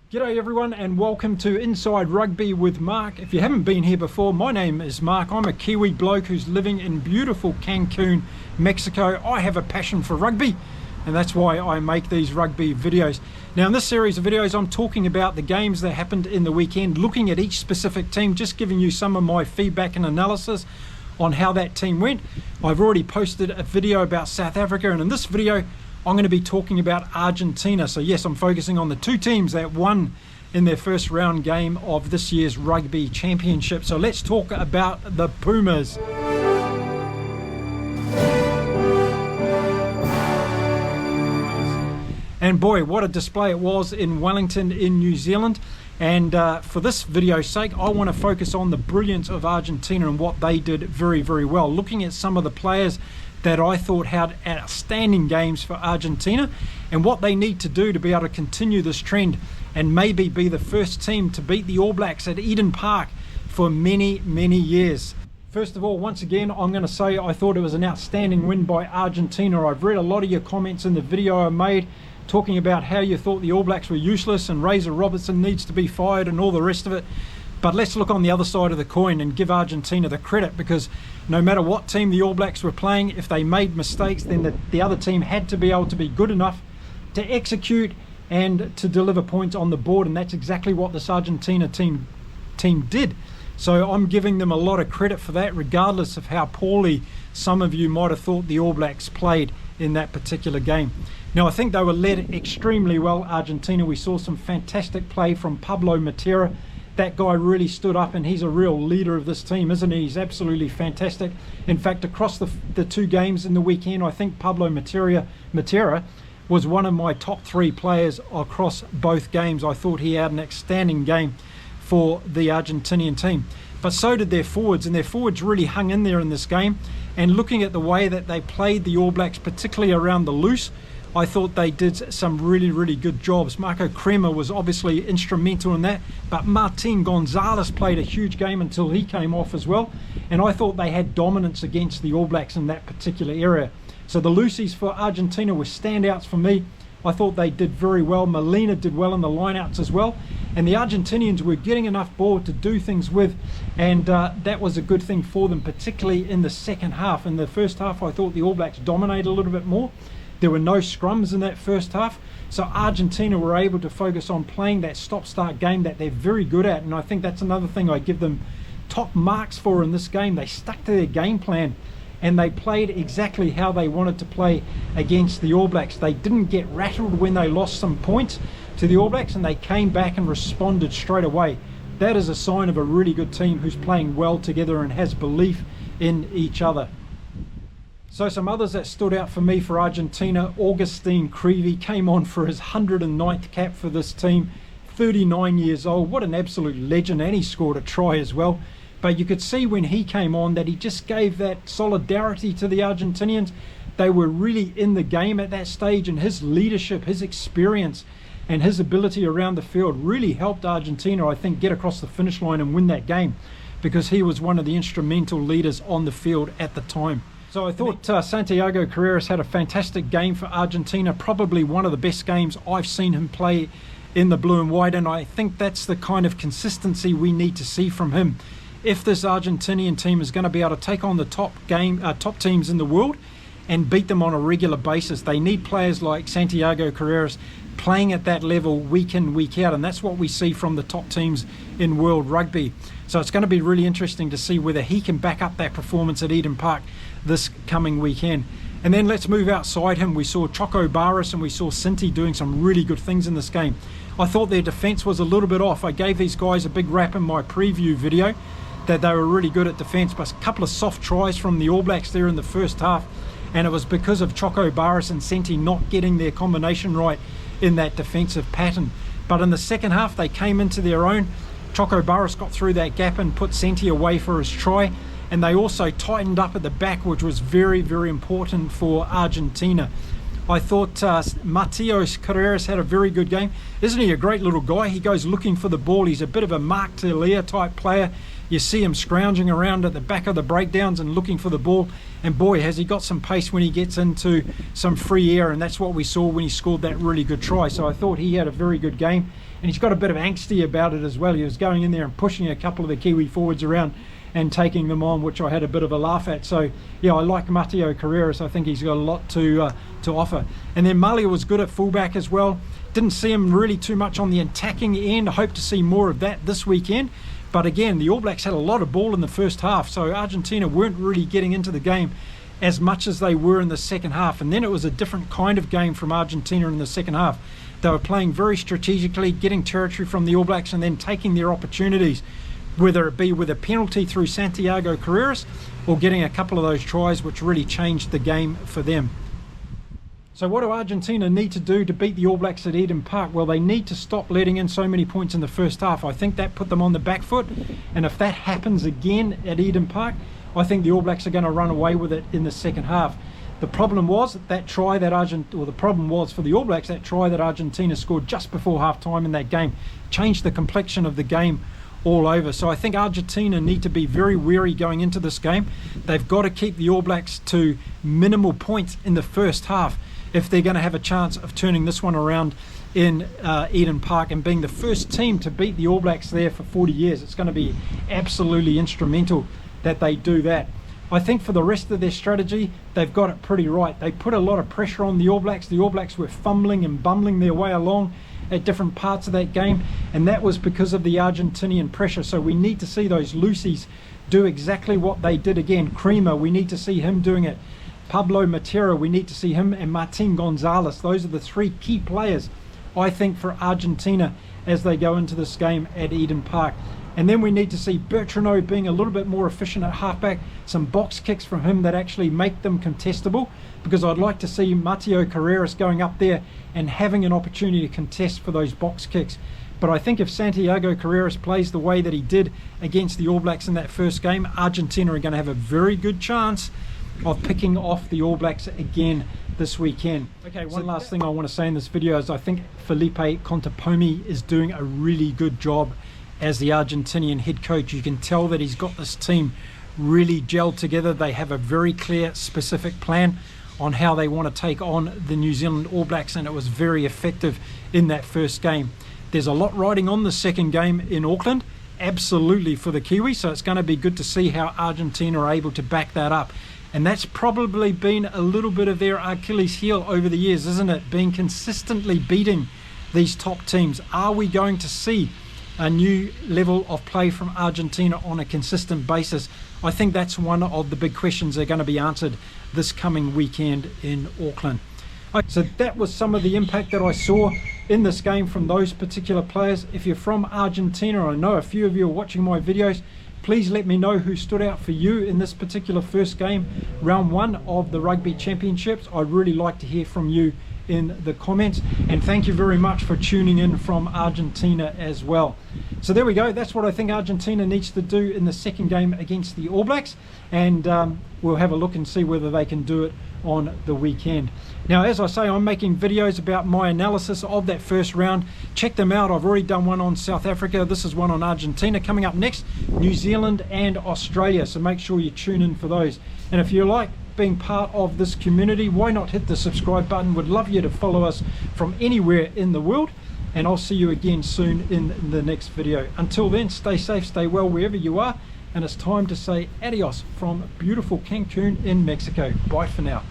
G'day everyone and welcome to Inside Rugby with Mark. If you haven't been here before, my name is Mark. I'm a Kiwi bloke who's living in beautiful Cancun, Mexico. I have a passion for rugby and that's why I make these rugby videos. Now in this series of videos I'm talking about the games that happened in the weekend, looking at each specific team, just giving you some of my feedback and analysis on how that team went. I've already posted a video about South Africa, and in this video I'm going to be talking about Argentina. So yes, I'm focusing on the two teams that won in their first round game of this year's Rugby Championship. So let's talk about the Pumas. And boy, what a display it was in Wellington in New Zealand. And for this video's sake, I want to focus on the brilliance of Argentina and what they did very, very well. Looking at some of the players that I thought had outstanding games for Argentina and what they need to do to be able to continue this trend and maybe be the first team to beat the All Blacks at Eden Park for many, many years. First of all, once again, I'm going to say I thought it was an outstanding win by Argentina. I've read a lot of your comments in the video I made talking about how you thought the All Blacks were useless and Razor Robertson needs to be fired and all the rest of it. But let's look on the other side of the coin and give Argentina the credit, because no matter what team the All Blacks were playing, if they made mistakes, then the other team had to be able to be good enough to execute and to deliver points on the board, and that's exactly what this Argentina team did. So I'm giving them a lot of credit for that, regardless of how poorly some of you might have thought the All Blacks played in that particular game. Now I think they were led extremely well, Argentina. We saw some fantastic play from Pablo Matera. That guy really stood up and he's a real leader of this team, isn't he? He's absolutely fantastic. In fact, across the two games in the weekend, I think Pablo Matera was one of my top three players across both games. I thought he had an outstanding game for the Argentinian team. But so did their forwards, and their forwards really hung in there in this game. And looking at the way that they played the All Blacks, particularly around the loose, I thought they did some really, really good jobs. Marco Kremer was obviously instrumental in that, but Martin Gonzalez played a huge game until he came off as well. And I thought they had dominance against the All Blacks in that particular area. So the loosies for Argentina were standouts for me. I thought they did very well. Molina did well in the lineouts as well. And the Argentinians were getting enough ball to do things with, and that was a good thing for them, particularly in the second half. In the first half, I thought the All Blacks dominated a little bit more. There were no scrums in that first half, so Argentina were able to focus on playing that stop-start game that they're very good at, and I think that's another thing I give them top marks for in this game. They stuck to their game plan and they played exactly how they wanted to play against the All Blacks. They didn't get rattled when they lost some points to the All Blacks, and they came back and responded straight away. That is a sign of a really good team who's playing well together and has belief in each other. So some others that stood out for me for Argentina: Augustine Creevy came on for his 109th cap for this team, 39 years old. What an absolute legend, and he scored a try as well. But you could see when he came on that he just gave that solidarity to the Argentinians. They were really in the game at that stage, and his leadership, his experience and his ability around the field really helped Argentina, I think, get across the finish line and win that game, because he was one of the instrumental leaders on the field at the time. So I thought Santiago Carreras had a fantastic game for Argentina, probably one of the best games I've seen him play in the blue and white, and I think that's the kind of consistency we need to see from him. If this Argentinian team is going to be able to take on the top teams in the world and beat them on a regular basis, they need players like Santiago Carreras playing at that level week in, week out, and that's what we see from the top teams in world rugby. So it's going to be really interesting to see whether he can back up that performance at Eden Park this coming weekend. And then let's move outside him. We saw Choco Barris and we saw Cinti doing some really good things in this game. I thought their defence was a little bit off. I gave these guys a big rap in my preview video that they were really good at defence, but a couple of soft tries from the All Blacks there in the first half, and it was because of Choco Barris and Cinti not getting their combination right in that defensive pattern. But in the second half they came into their own. Choco Barris got through that gap and put Cinti away for his try, and they also tightened up at the back, which was very, very important for Argentina. I thought Matios Carreras had a very good game. Isn't he a great little guy? He goes looking for the ball. He's a bit of a Mark Talia type player. You see him scrounging around at the back of the breakdowns and looking for the ball, and boy, has he got some pace when he gets into some free air, and that's what we saw when he scored that really good try. So I thought he had a very good game, and he's got a bit of angsty about it as well. He was going in there and pushing a couple of the Kiwi forwards around and taking them on, which I had a bit of a laugh at. So yeah, I like Mateo Carreras. I think he's got a lot to offer. And then Malia was good at fullback as well. Didn't see him really too much on the attacking end. I hope to see more of that this weekend. But again, the All Blacks had a lot of ball in the first half, so Argentina weren't really getting into the game as much as they were in the second half. And then it was a different kind of game from Argentina in the second half. They were playing very strategically, getting territory from the All Blacks and then taking their opportunities, whether it be with a penalty through Santiago Carreras or getting a couple of those tries, which really changed the game for them. So what do Argentina need to do to beat the All Blacks at Eden Park? Well, they need to stop letting in so many points in the first half. I think that put them on the back foot, and if that happens again at Eden Park, I think the All Blacks are going to run away with it in the second half. The problem was that try that the problem was for the All Blacks, that try that Argentina scored just before half time in that game changed the complexion of the game all over. So I think Argentina need to be very wary going into this game. They've got to keep the All Blacks to minimal points in the first half if they're going to have a chance of turning this one around in Eden Park and being the first team to beat the All Blacks there for 40 years. It's going to be absolutely instrumental that they do that. I think for the rest of their strategy, they've got it pretty right. They put a lot of pressure on the All Blacks. The All Blacks were fumbling and bumbling their way along at different parts of that game, and that was because of the Argentinian pressure. So we need to see those Lucies do exactly what they did again. Creamer, we need to see him doing it. Pablo Matera, we need to see him, and Martin Gonzalez. Those are the three key players, I think, for Argentina as they go into this game at Eden Park. And then we need to see Bertrano being a little bit more efficient at halfback, some box kicks from him that actually make them contestable, because I'd like to see Mateo Carreras going up there and having an opportunity to contest for those box kicks. But I think if Santiago Carreras plays the way that he did against the All Blacks in that first game, Argentina are going to have a very good chance of picking off the All Blacks again this weekend. Okay, one last thing I want to say in this video is I think Felipe Contepomi is doing a really good job as the Argentinian head coach. You can tell that he's got this team really gelled together. They have a very clear, specific plan on how they want to take on the New Zealand All Blacks, and it was very effective in that first game. There's a lot riding on the second game in Auckland, absolutely, for the Kiwi, so it's going to be good to see how Argentina are able to back that up. And that's probably been a little bit of their Achilles heel over the years, isn't it? Being consistently beating these top teams. Are we going to see a new level of play from Argentina on a consistent basis? I think that's one of the big questions that are going to be answered this coming weekend in Auckland. So that was some of the impact that I saw in this game from those particular players. If you're from Argentina, I know a few of you are watching my videos, please let me know who stood out for you in this particular first game, round one of the Rugby Championships. I'd really like to hear from you in the comments, and thank you very much for tuning in from Argentina as well. So there we go, that's what I think Argentina needs to do in the second game against the All Blacks, and we'll have a look and see whether they can do it on the weekend. Now, as I say, I'm making videos about my analysis of that first round. Check them out. I've already done one on South Africa. This is one on Argentina. Coming up next, New Zealand and Australia, so make sure you tune in for those. And if you like being part of this community, why not hit the subscribe button? Would love you to follow us from anywhere in the world, and I'll see you again soon in the next video. Until then, stay safe, stay well wherever you are, and it's time to say adios from beautiful Cancun in Mexico. Bye for now.